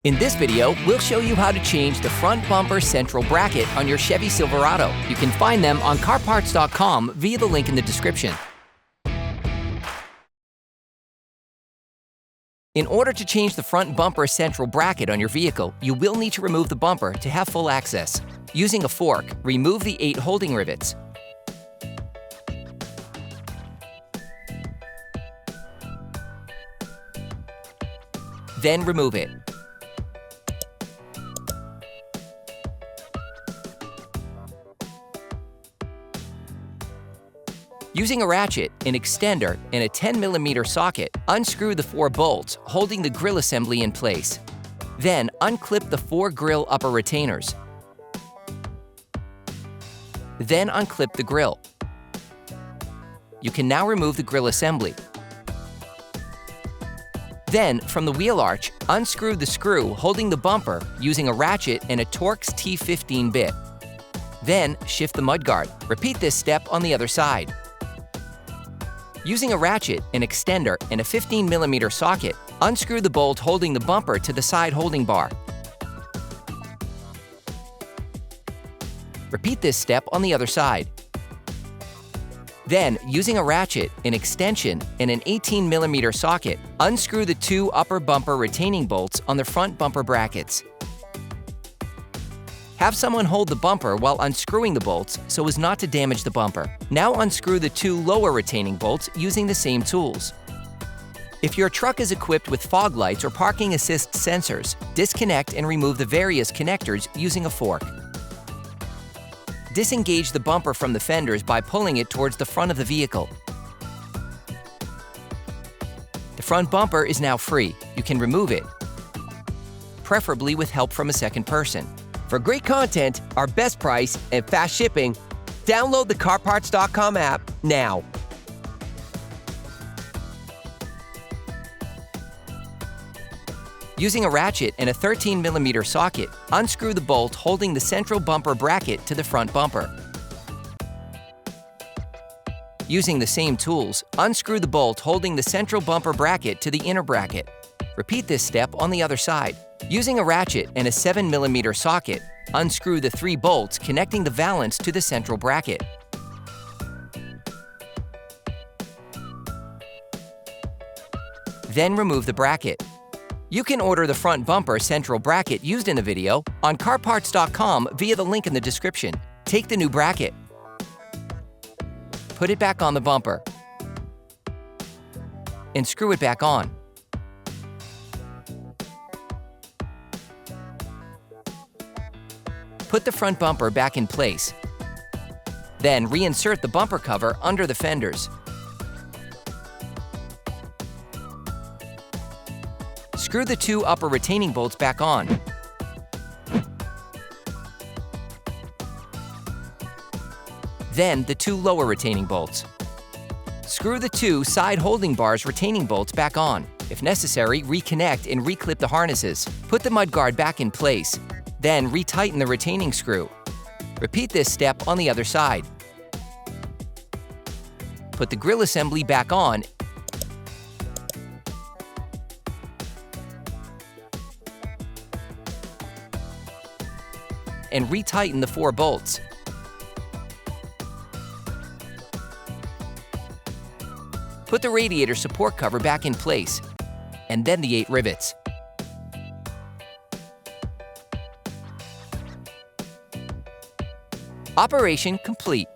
In this video, we'll show you how to change the front bumper central bracket on your Chevy Silverado. You can find them on CarParts.com via the link in the description. In order to change the front bumper central bracket on your vehicle, you will need to remove the bumper to have full access. Using a fork, remove the 8 holding rivets. Then remove it. Using a ratchet, an extender, and a 10mm socket, unscrew the 4 bolts holding the grille assembly in place. Then unclip the 4 grille upper retainers. Then unclip the grille. You can now remove the grille assembly. Then, from the wheel arch, unscrew the screw holding the bumper using a ratchet and a Torx T15 bit. Then, shift the mudguard. Repeat this step on the other side. Using a ratchet, an extender, and a 15mm socket, unscrew the bolt holding the bumper to the side holding bar. Repeat this step on the other side. Then, using a ratchet, an extension, and an 18mm socket, unscrew the 2 upper bumper retaining bolts on the front bumper brackets. Have someone hold the bumper while unscrewing the bolts so as not to damage the bumper. Now unscrew the 2 lower retaining bolts using the same tools. If your truck is equipped with fog lights or parking assist sensors, disconnect and remove the various connectors using a fork. Disengage the bumper from the fenders by pulling it towards the front of the vehicle. The front bumper is now free. You can remove it, preferably with help from a second person. For great content, our best price, and fast shipping, download the CarParts.com app now. Using a ratchet and a 13mm socket, unscrew the bolt holding the central bumper bracket to the front bumper. Using the same tools, unscrew the bolt holding the central bumper bracket to the inner bracket. Repeat this step on the other side. Using a ratchet and a 7mm socket, unscrew the 3 bolts connecting the valance to the central bracket. Then remove the bracket. You can order the front bumper central bracket used in the video on CarParts.com via the link in the description. Take the new bracket. Put it back on the bumper and screw it back on. Put the front bumper back in place. Then reinsert the bumper cover under the fenders. Screw the 2 upper retaining bolts back on. Then the 2 lower retaining bolts. Screw the 2 side holding bars retaining bolts back on. If necessary, reconnect and reclip the harnesses. Put the mudguard back in place. Then retighten the retaining screw. Repeat this step on the other side. Put the grille assembly back on and retighten the 4 bolts. Put the radiator support cover back in place, and then the 8 rivets. Operation complete.